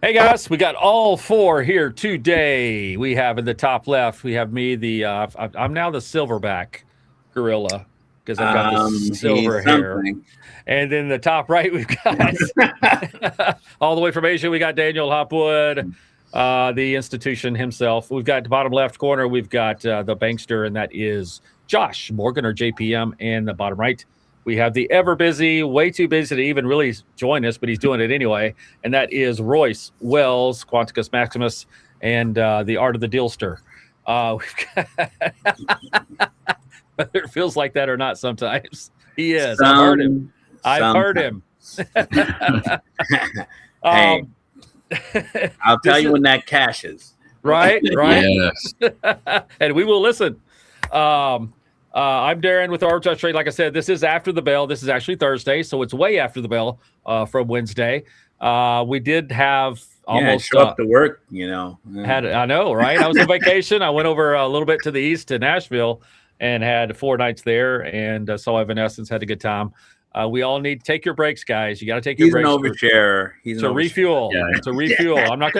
Hey guys, we got all four here today. We have in the top left, we have me, I'm now the silverback gorilla because I've got the silver hair. And then the top right, we've got all the way from Asia, we got Daniel Hopwood, the institution himself. We've got the bottom left corner, we've got the bankster, and that is Josh Morgan or JPM. And the bottom right, we have the ever busy, way too busy to even really join us, but he's doing it anyway. And that is Royce Wells, Quanticus Maximus, and the art of the dealster. We've got whether it feels like that or not sometimes. He is. I've heard him. I've heard him. Hey, I'll tell you when that cashes. Right? Yes. And we will listen. I'm Darin with Arbitrage Trade. Like I said, this is after the bell. This is actually Thursday, so it's way after the bell from Wednesday. We did have almost show up to work, you know. I know, right? I was on vacation. I went over a little bit to the east to Nashville and had 4 nights there, and saw Evanescence. Had a good time. We all need to take your breaks, guys. You got to take your breaks. He's an oversharer. He's to refuel. Yeah. To refuel. I'm not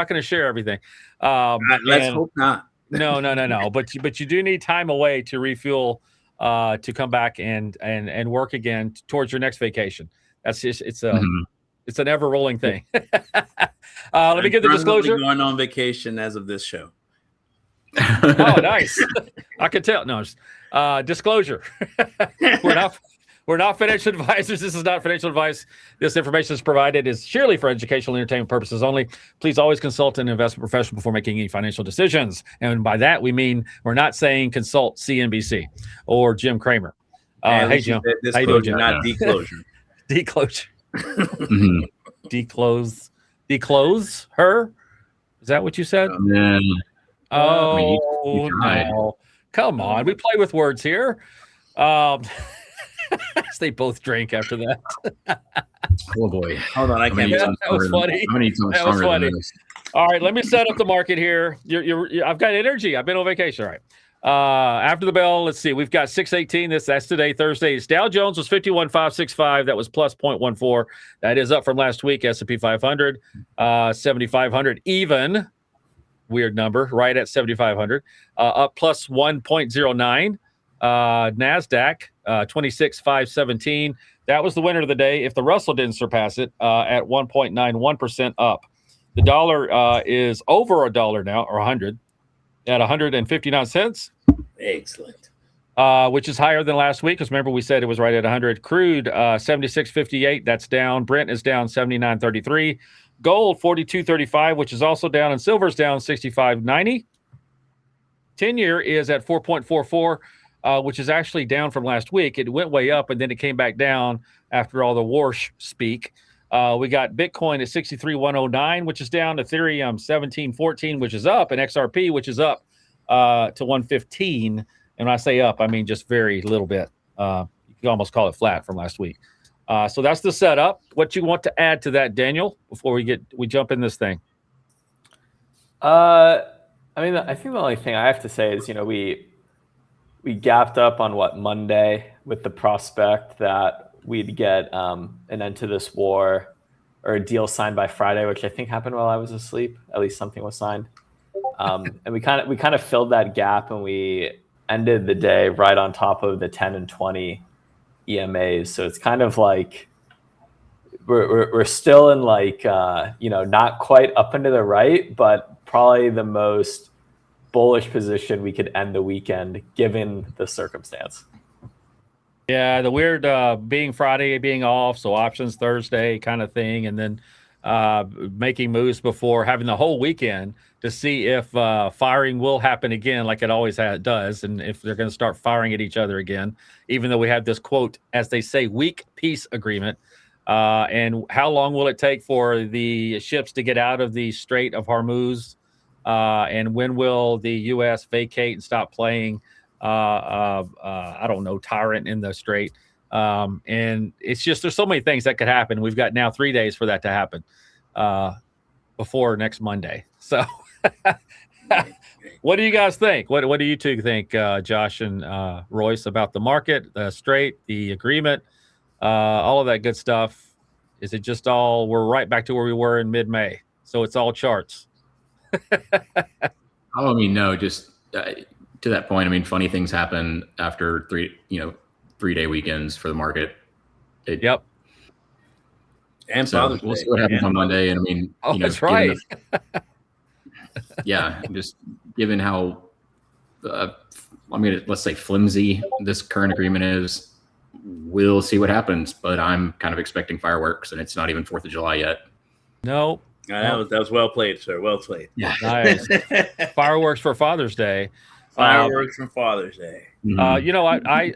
gonna share everything. Let's hope not. No. But you do need time away to refuel, to come back and work again towards your next vacation. That's just it's an ever rolling thing. Let me get the disclosure. Going on vacation as of this show. Oh, nice. I could tell. No, disclosure. We're not financial advisors. This is not financial advice. This information is provided is surely for educational and entertainment purposes only. Please always consult an investment professional before making any financial decisions. And by that, we mean we're not saying consult CNBC or Jim Cramer. Hey, Jim. How you doing, Jim? Not declosure. Declosure. Declose her? Is that what you said? Yeah. Oh, no. Come on. We play with words here. They both drank after that. Oh boy! Hold on, I can't. That was funny. That was funny. All right, let me set up the market here. I've got energy. I've been on vacation. All right. After the bell, let's see. We've got 618. That's today, Thursday. Dow Jones was 51,565. That was plus 0.14. That is up from last week. S&P 500, 7,500 even. Weird number, right at 7,500. Up plus 1.09. NASDAQ, 26,517. That was the winner of the day. If the Russell didn't surpass it, at 1.91% up. The dollar is over $1 now, or 100, at 159 cents. Excellent. Which is higher than last week, because remember we said it was right at 100. Crude, 76.58. That's down. Brent is down 79.33. Gold, 42.35, which is also down, and silver's down 65.90. 10-year is at 4.44. Which is actually down from last week. It went way up, and then it came back down after all the war speak. We got Bitcoin at 63,109, which is down. Ethereum 1714, which is up, and XRP, which is up to 115. And when I say up, I mean just very little bit. You can almost call it flat from last week. So that's the setup. What you want to add to that, Daniel, before we jump in this thing? I mean, I think the only thing I have to say is, we gapped up on Monday with the prospect that we'd get an end to this war or a deal signed by Friday, which I think happened while I was asleep. At least something was signed. And we kind of filled that gap, and we ended the day right on top of the 10 and 20 EMAs. So it's kind of like we're still in not quite up and to the right, but probably the most bullish position we could end the weekend given the circumstance. Yeah, the weird being Friday, being off, so options Thursday kind of thing, and then making moves before having the whole weekend to see if firing will happen again like it always does, and if they're going to start firing at each other again, even though we have this, quote, as they say, weak peace agreement. And how long will it take for the ships to get out of the Strait of Hormuz? And when will the U.S. vacate and stop playing, I don't know, tyrant in the Strait? And it's just, there's so many things that could happen. We've got now 3 days for that to happen before next Monday. So what do you guys think? What do you two think, Josh and Royce, about the market, the Strait, the agreement, all of that good stuff? Is it just all, we're right back to where we were in mid-May? So it's all charts. I mean, no, just to that point. I mean, funny things happen after 3-day weekends for the market. Yep. And so we'll see what happens on Monday. And I mean, that's right. Just given how, let's say flimsy this current agreement is, we'll see what happens. But I'm kind of expecting fireworks, and it's not even 4th of July yet. No. That was well played, sir. Well played. Yeah. Nice. Fireworks for Father's Day. Fireworks from Father's Day. I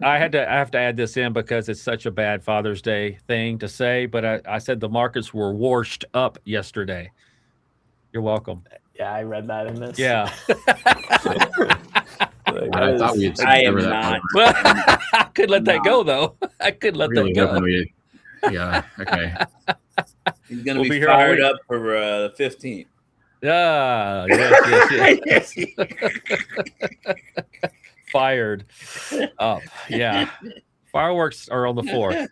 have to add this in because it's such a bad Father's Day thing to say, but I said the markets were washed up yesterday. You're welcome. Yeah, I read that in this. Yeah. I thought we had I am not. Well, I could let that go though. I could let that go. Yeah. Okay. He's going to be fired up for the 15th. Yeah. Yes. Fired up. Yeah. Fireworks are on the 4th.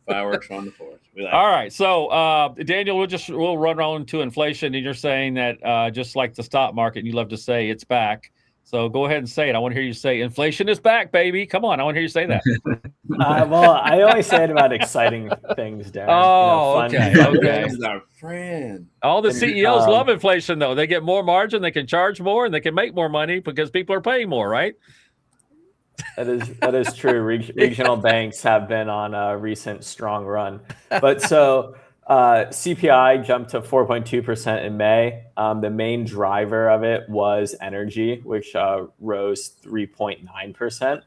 Fireworks on the 4th. All right. So, Daniel, we'll run on to inflation. And you're saying that just like the stock market, you love to say it's back. So go ahead and say it. I want to hear you say inflation is back, baby. Come on. I want to hear you say that. Well, I always say it about exciting things, Darin. Oh, okay. He's our friend. All the CEOs love inflation, though. They get more margin, they can charge more, and they can make more money because people are paying more, right? That is true. Regional banks have been on a recent strong run. But so CPI jumped to 4.2% in May. The main driver of it was energy, which rose 3.9%.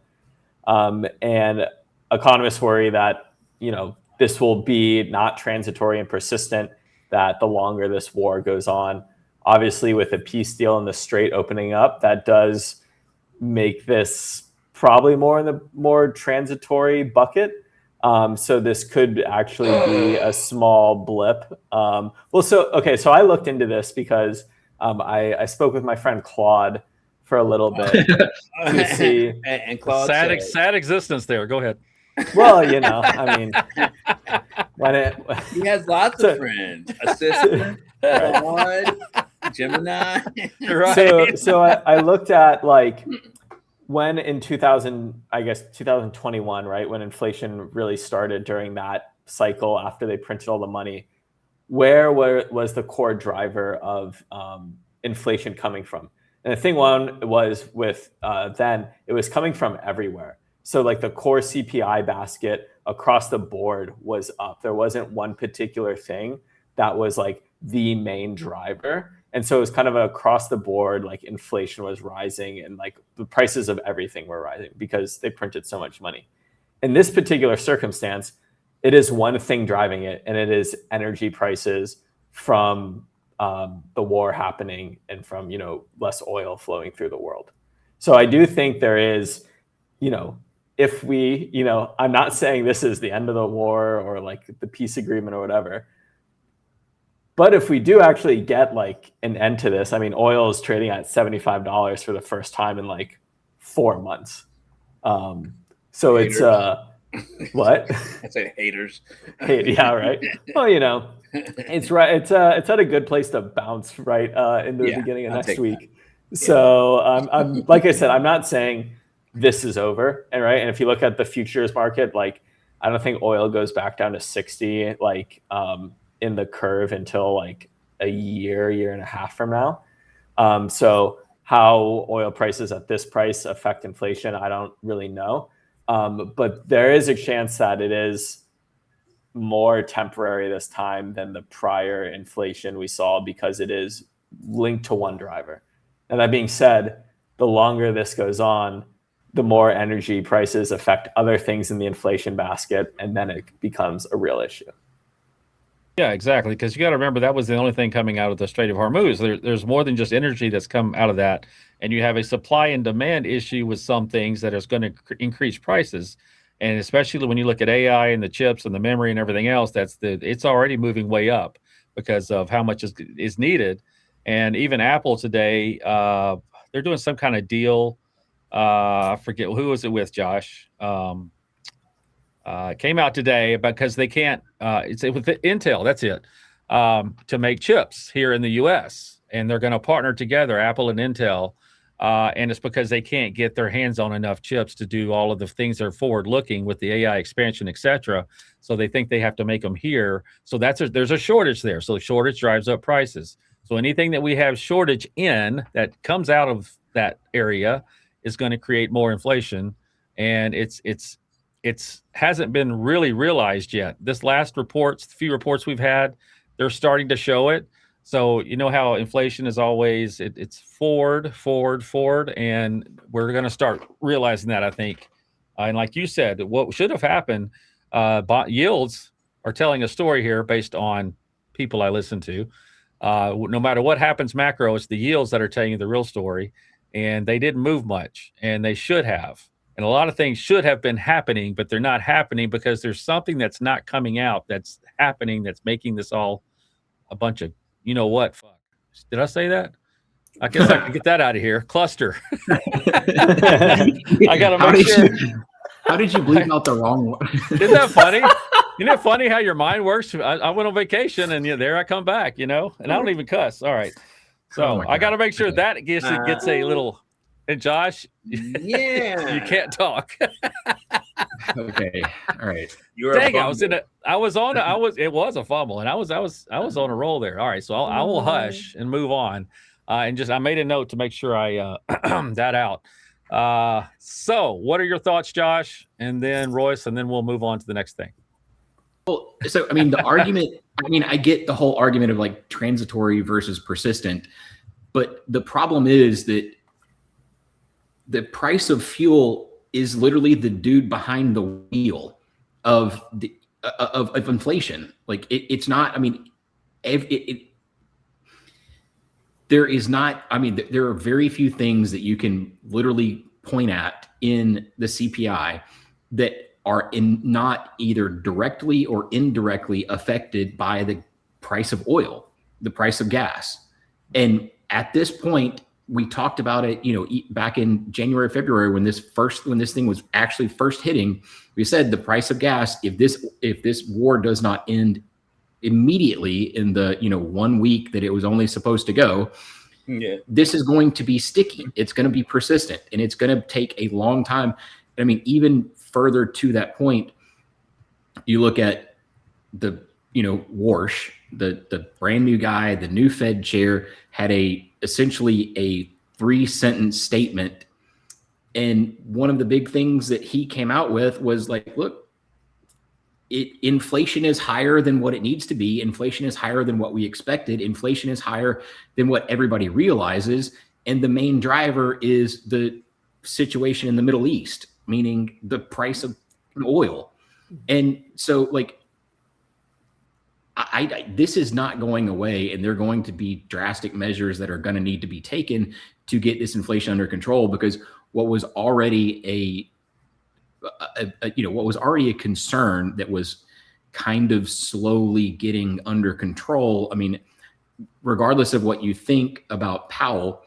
And economists worry that, this will be not transitory and persistent, that the longer this war goes on. Obviously, with a peace deal and the Strait opening up, that does make this probably more in the more transitory bucket. So this could actually be a small blip. So I looked into this because I spoke with my friend Claude for a little bit to see. And Claude sad existence there. Go ahead. Well, I mean, he has lots of friends. Assistant, Claude, Gemini. Right. So I looked at when in 2021, right, when inflation really started during that cycle after they printed all the money, where was the core driver of inflation coming from? And the thing was with then, it was coming from everywhere. So the core CPI basket across the board was up. There wasn't one particular thing that was the main driver. And so it was kind of across the board, inflation was rising and the prices of everything were rising because they printed so much money. In this particular circumstance, it is one thing driving it, and it is energy prices from the war happening and from, less oil flowing through the world. So I do think there is, if we, I'm not saying this is the end of the war or the peace agreement or whatever. But if we do actually get an end to this, I mean, oil is trading at $75 for the first time in 4 months. So haters. It's what? I say haters. Yeah, right. Well, it's right. It's at a good place to bounce right into the beginning of next week. That. So I'm like I said, I'm not saying this is over, and if you look at the futures market, I don't think oil goes back down to 60 in the curve until a year and a half from now. So how oil prices at this price affect inflation, I don't really know. But there is a chance that it is more temporary this time than the prior inflation we saw because it is linked to one driver. And that being said, the longer this goes on, the more energy prices affect other things in the inflation basket, and then it becomes a real issue. Yeah, exactly. Because you got to remember that was the only thing coming out of the Strait of Hormuz. There's more than just energy that's come out of that, and you have a supply and demand issue with some things that is going to increase prices, and especially when you look at AI and the chips and the memory and everything else, it's already moving way up because of how much is needed. And even Apple today, they're doing some kind of deal. I forget who was it with, Josh. Came out today because they can't. It's with Intel. That's it. to make chips here in the U.S. And they're going to partner together, Apple and Intel. And it's because they can't get their hands on enough chips to do all of the things that are forward-looking with the AI expansion, et cetera. So they think they have to make them here. So there's a shortage there. So the shortage drives up prices. So anything that we have shortage in that comes out of that area is going to create more inflation. And it's hasn't been really realized yet. This last few reports we've had, they're starting to show it. So you know how inflation is always, it's forward, and we're going to start realizing that, I think. And like you said, what should have happened, yields are telling a story here based on people I listen to. No matter what happens macro, it's the yields that are telling you the real story. And they didn't move much, and they should have. And a lot of things should have been happening, but they're not happening because there's something that's not coming out that's happening that's making this all a bunch of, you know what? Fuck. Did I say that? I guess I can get that out of here. Cluster. I got to make sure. How did you bleep out the wrong one? Isn't that funny? Isn't it funny how your mind works? I went on vacation and there I come back, and I don't even cuss. All right. So I got to make sure that gets a little. And Josh, yeah, you can't talk. Okay, all right. Dang, it was a fumble, and I was on a roll there. All right, so I will hush and move on, and I made a note to make sure I that out. So what are your thoughts, Josh, and then Royce, and then we'll move on to the next thing. Well, so I mean, the argument. I mean, I get the whole argument of like transitory versus persistent, but the problem is that the price of fuel is literally the dude behind the wheel of inflation. Like it's not. I mean, there is not. I mean, there are very few things that you can literally point at in the CPI that are not either directly or indirectly affected by the price of oil, the price of gas, and at this point. We talked about it, back in January, February, when this thing was actually first hitting. We said the price of gas, if this war does not end immediately in the 1 week that it was only supposed to go, this is going to be sticky. It's going to be persistent, and it's going to take a long time. I mean, even further to that point, you look at the Warsh, the brand new guy, the new Fed chair, had essentially a 3-sentence statement. And one of the big things that he came out with was like, look, inflation is higher than what it needs to be. Inflation is higher than what we expected. Inflation is higher than what everybody realizes. And the main driver is the situation in the Middle East, meaning the price of oil. And so like, this is not going away, and there are going to be drastic measures that are going to need to be taken to get this inflation under control, because what was already a concern that was kind of slowly getting under control. I mean, regardless of what you think about Powell,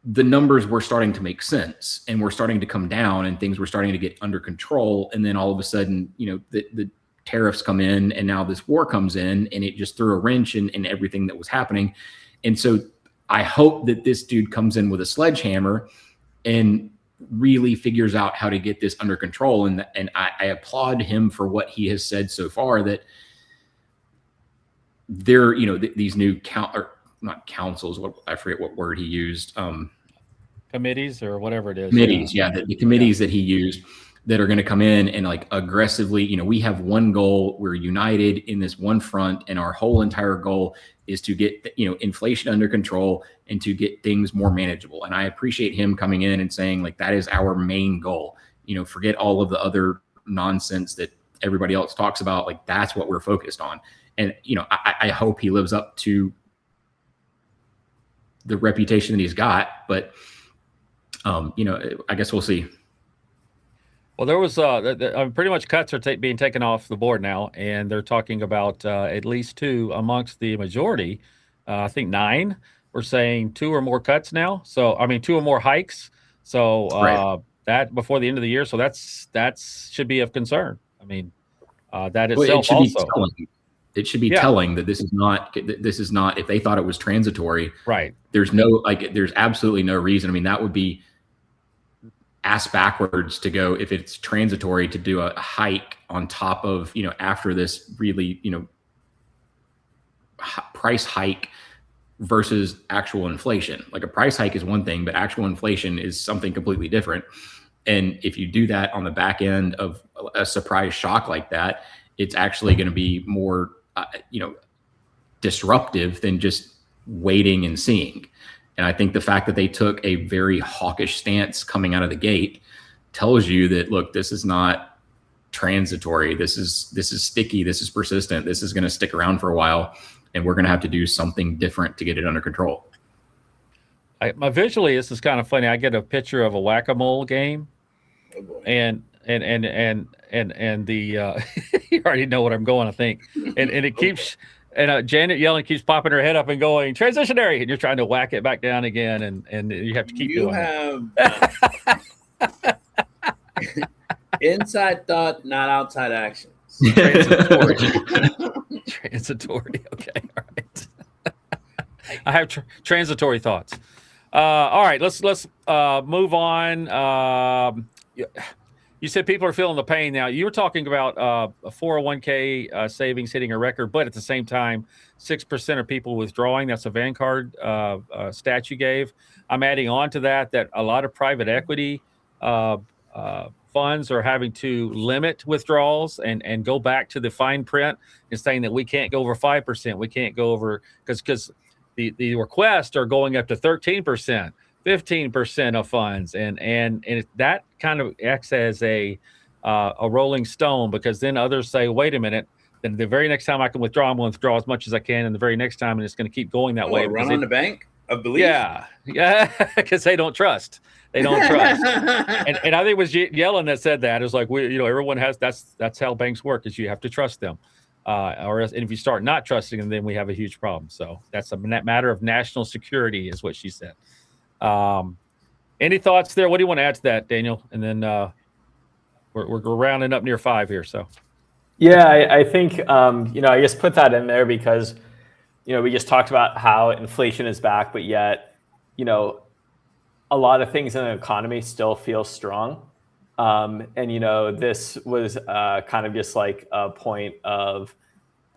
the numbers were starting to make sense and were starting to come down, and things were starting to get under control. And then all of a sudden, the tariffs come in, and now this war comes in, and it just threw a wrench in everything that was happening. And so I hope that this dude comes in with a sledgehammer and really figures out how to get this under control. And I applaud him for what he has said so far, that there, these new not councils, I forget what word he used. Committees or whatever it is. Committees. Yeah. The committees that he used, that are going to come in and like aggressively, we have one goal. We're united in this one front, and our whole entire goal is to get, inflation under control and to get things more manageable. And I appreciate him coming in and saying like, that is our main goal. Forget all of the other nonsense that everybody else talks about. Like, that's what we're focused on. And, I hope he lives up to the reputation that he's got, but I guess we'll see. Well, there was pretty much cuts are being taken off the board now, and they're talking about at least 2 amongst the majority. I think 9 were saying 2 or more cuts now. So, I mean, 2 or more hikes. So right. That before the end of the year. So that should be of concern. I mean, that itself also. It should be telling that this is not, if they thought it was transitory, right? There's absolutely no reason. I mean, that would be ass backwards to go, if it's transitory, to do a hike on top of, after this really, price hike versus actual inflation. Like a price hike is one thing, but actual inflation is something completely different. And if you do that on the back end of a surprise shock like that, it's actually going to be more, disruptive than just waiting and seeing. And I think the fact that they took a very hawkish stance coming out of the gate tells you that, look, this is not transitory. This is sticky. This is persistent. This is going to stick around for a while, and we're going to have to do something different to get it under control. Visually, this is kind of funny. I get a picture of a whack-a-mole game, and the you already know what I'm going, I think, and it keeps. And Janet Yellen keeps popping her head up and going, transitionary, and you're trying to whack it back down again, and you have to keep doing it. Inside thought, not outside actions. Transitory. Transitory. Okay, all right. I have transitory thoughts. All right, let's move on. You said people are feeling the pain now. You were talking about a 401k savings hitting a record, but at the same time, 6% of people withdrawing. That's a Vanguard stat you gave. I'm adding on to that a a lot of private equity funds are having to limit withdrawals and go back to the fine print and saying that we can't go over 5%. We can't go over because the requests are going up to 13%. 15% of funds, and that kind of acts as a rolling stone, because then others say, wait a minute, then the very next time I can withdraw, I'm going to withdraw as much as I can, and the very next time, and it's going to keep going that way. Run on the bank of belief? Yeah, because they don't trust. And I think it was Yellen that said that. It's like, everyone has, that's how banks work, is you have to trust them. And if you start not trusting them, then we have a huge problem. So that's a matter of national security, is what she said. Any thoughts there? What do you want to add to that, Daniel? And then we're rounding up near 5 here. So, yeah, I think I just put that in there because we just talked about how inflation is back, but yet a lot of things in the economy still feel strong. And this was kind of just like a point of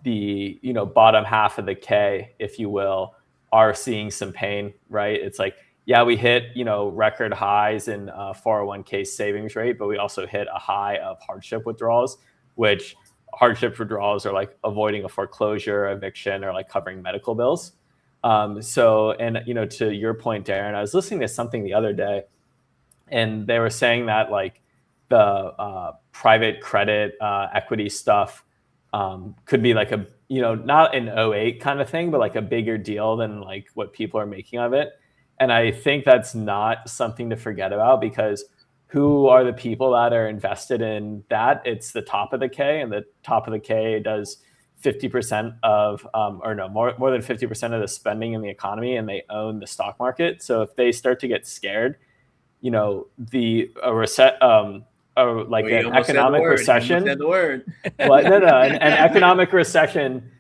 the bottom half of the K, if you will, are seeing some pain, right? It's like, yeah, we hit, record highs in 401k savings rate, but we also hit a high of hardship withdrawals, which hardship withdrawals are like avoiding a foreclosure, eviction, or like covering medical bills. To your point, Darin, I was listening to something the other day, and they were saying that like the private credit equity stuff could be like a, not an 08 kind of thing, but like a bigger deal than like what people are making of it. And I think that's not something to forget about, because who are the people that are invested in that? It's the top of the K, and the top of the K does 50% of, more than 50% of the spending in the economy, and they own the stock market. So if they start to get scared, an economic recession. An economic recession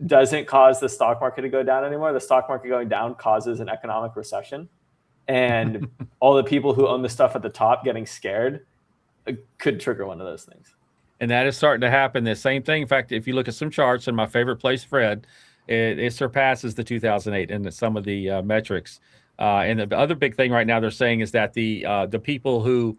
doesn't cause the stock market to go down anymore. The stock market going down causes an economic recession, and all the people who own the stuff at the top getting scared could trigger one of those things. And that is starting to happen. The same thing. In fact, if you look at some charts, in my favorite place, Fred, it surpasses the 2008 in some of the metrics. And the other big thing right now they're saying is that the people who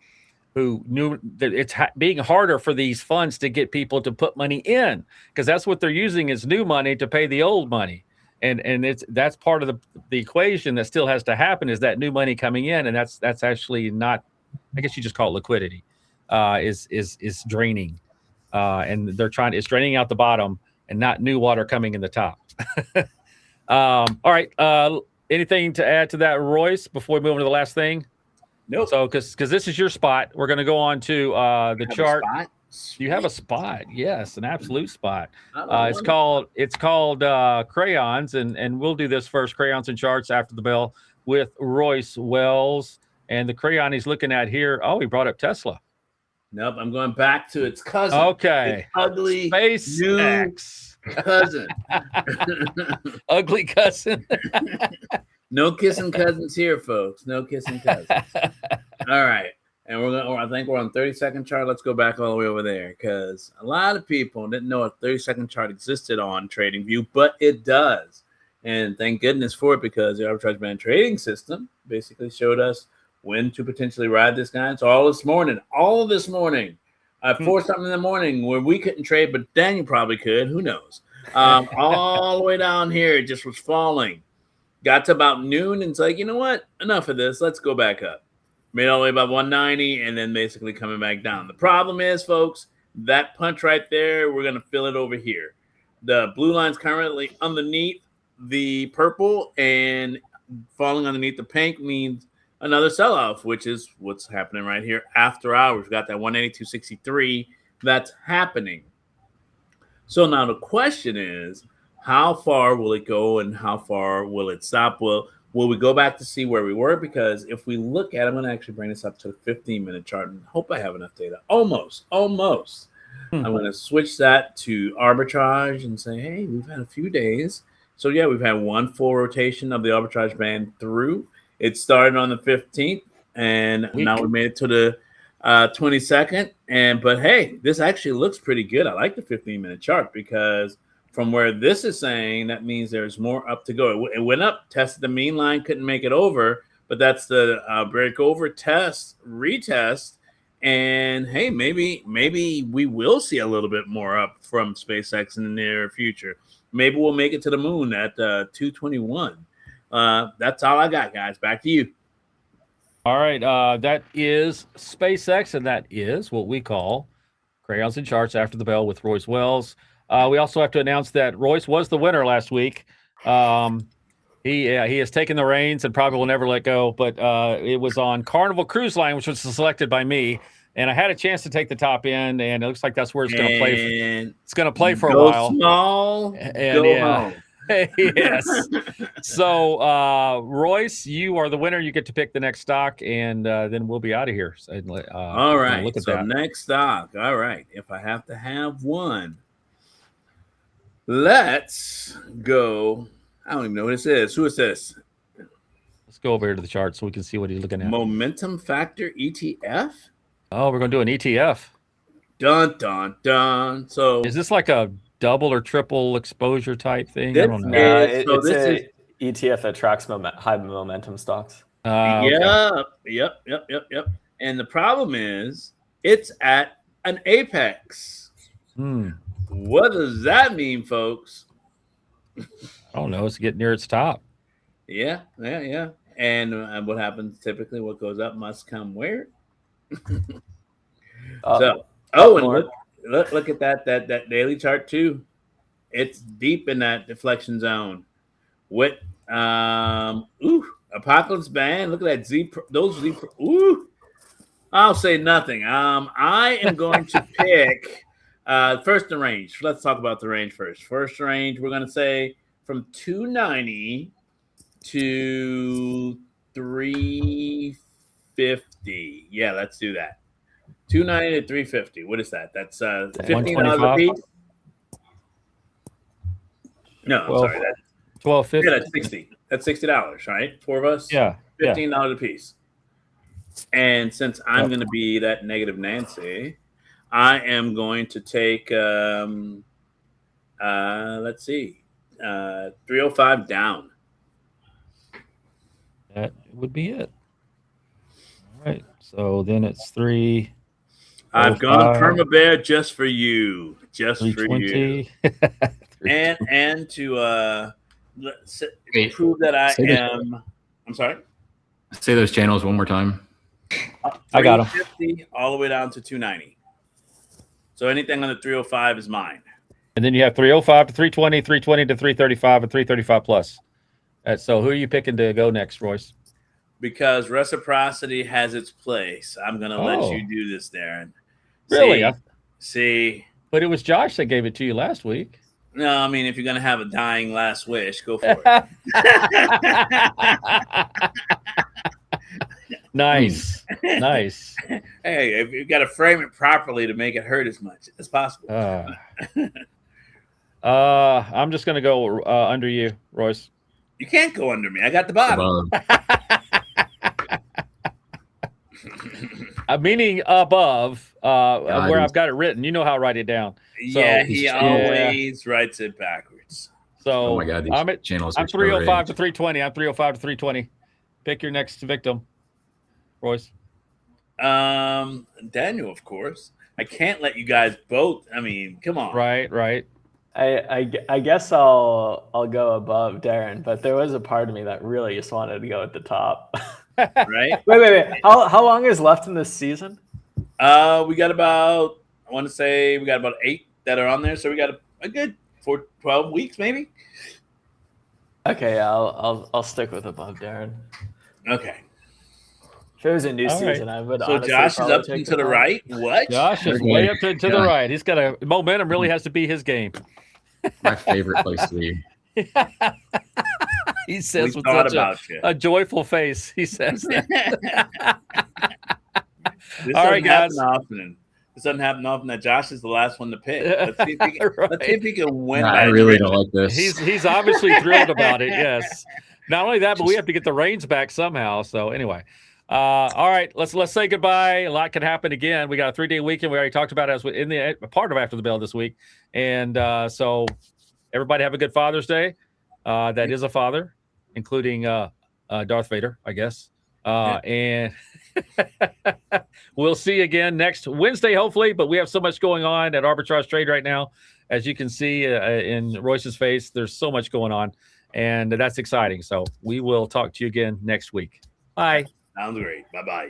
knew that it's being harder for these funds to get people to put money in, because that's what they're using is new money to pay the old money. And that's part of the equation that still has to happen, is that new money coming in. And that's actually not, I guess you just call it liquidity, is draining. And it's draining out the bottom and not new water coming in the top. All right. Anything to add to that, Royce, before we move on to the last thing? Nope. So, because this is your spot, we're going to go on to the chart. You have a spot, yes, an absolute spot. It's called crayons, and we'll do this first, crayons and charts, after the bell with Royce Wells. And the crayon he's looking at here, he brought up Tesla. Nope, I'm going back to its cousin. Okay. Its ugly SpaceX. cousin. Ugly cousin. No kissing cousins here, folks. No kissing cousins. All right. And I think we're on 30-second chart. Let's go back all the way over there because a lot of people didn't know a 30-second chart existed on TradingView, but it does. And thank goodness for it because the arbitrage band trading system basically showed us when to potentially ride this guy. So all this morning, at 4 something in the morning where we couldn't trade, but Daniel probably could. Who knows? All the way down here, it just was falling. Got to about noon and it's like, you know what? Enough of this. Let's go back up. Made all the way about 190 and then basically coming back down. The problem is, folks, that punch right there, we're going to fill it over here. The blue line's currently underneath the purple and falling underneath the pink means another sell-off, which is what's happening right here after hours. We got that 182.63 that's happening. So now the question is, how far will it go and how far will it stop? Will we go back to see where we were? Because if we look at, I'm going to actually bring this up to the 15-minute chart and hope I have enough data. Almost. I'm going to switch that to arbitrage and say, hey, we've had a few days. So yeah, we've had one full rotation of the arbitrage band through. It started on the 15th, and now we made it to the 22nd. But hey, this actually looks pretty good. I like the 15-minute chart because from where this is saying, that means there's more up to go. It went up, tested the mean line, couldn't make it over, but that's the break over test, retest. And hey, maybe we will see a little bit more up from SpaceX in the near future. Maybe we'll make it to the moon at 221. That's all I got, guys. Back to you. All right. That is SpaceX, and that is what we call Crayons and Charts After the Bell with Royce Wells. We also have to announce that Royce was the winner last week. He has taken the reins and probably will never let go, but it was on Carnival Cruise Line, which was selected by me. And I had a chance to take the top end, and it looks like that's where it's going to play. It's going to play for a while. Small, and go home. Yes. So, Royce, you are the winner. You get to pick the next stock, and then we'll be out of here. All right. Look at so that. Next stock. All right. If I have to have one, let's go. I don't even know what this is. Who is this? Let's go over here to the chart so we can see what he's looking at. Momentum Factor ETF. Oh, we're going to do an ETF. Dun, dun, dun. So is this like a double or triple exposure type thing? I don't know. No, it's an ETF that tracks high momentum stocks. Okay. Yep. And the problem is it's at an apex. What does that mean, folks? I don't know. It's getting near its top. Yeah. And what happens typically? What goes up must come where? And look at that daily chart too. It's deep in that deflection zone. With apocalypse band. Look at that those Z. I'll say nothing. I am going to pick first the range. Let's talk about the range first. First range, we're going to say from 290 to 350. Yeah, let's do that. 290 to 350. What is that? That's $15 a piece. No, I'm sorry. That's $12.50. Yeah, that's $60. That's $60, right? Four of us. Yeah, $15 a piece. And since I'm going to be that negative Nancy, I am going to take let's see, 305 down. That would be it. All right. So then it's 3. I've gone perma bear just for you, just for you, and to prove that I am. I'm sorry. Say those channels one more time. I got them. 350 all the way down to 290. So anything under 305 is mine. And then you have 305 to 320, 320 to 335, and 335 plus. So who are you picking to go next, Royce? Because reciprocity has its place. I'm going to let you do this, Darin. Really? See. But it was Josh that gave it to you last week. No, I mean, if you're going to have a dying last wish, go for it. Nice. Hey, you got to frame it properly to make it hurt as much as possible. I'm just gonna go under you, Royce. You can't go under me. I got the bottom. Meaning above, where I've got it written. You know how I write it down. Yeah, he always writes it backwards. So oh my God, these I'm 305 to 320. I'm 305 to 320. Pick your next victim, Royce. Daniel, of course. I can't let you guys both. I mean, come on. Right. I guess I'll go above Darin, but there was a part of me that really just wanted to go at the top. Right? Wait. How long is left in this season? We got about 8 that are on there, so we got a good 12 weeks, maybe. Okay, I'll stick with above Darin. Okay. If it was a new season, I would. So Josh is up and to the right. What? Josh is way up to the right. He's got a momentum. Really has to be his game. My favorite place to be. He says we with such a joyful face. He says that. All right, guys. This doesn't happen often that Josh is the last one to pick. Let's see if he can win. I really don't like this. He's obviously thrilled about it. Yes. Not only that, but we have to get the reins back somehow. So anyway. All right, let's say goodbye. A lot could happen again. We got a 3-day weekend. We already talked about it as in the part of After the Bell this week. And so everybody have a good Father's Day. That is a father, including Darth Vader, I guess. And we'll see you again next Wednesday, hopefully. But we have so much going on at Arbitrage Trade right now. As you can see in Royce's face, there's so much going on. And that's exciting. So we will talk to you again next week. Bye. Sounds great. Bye-bye.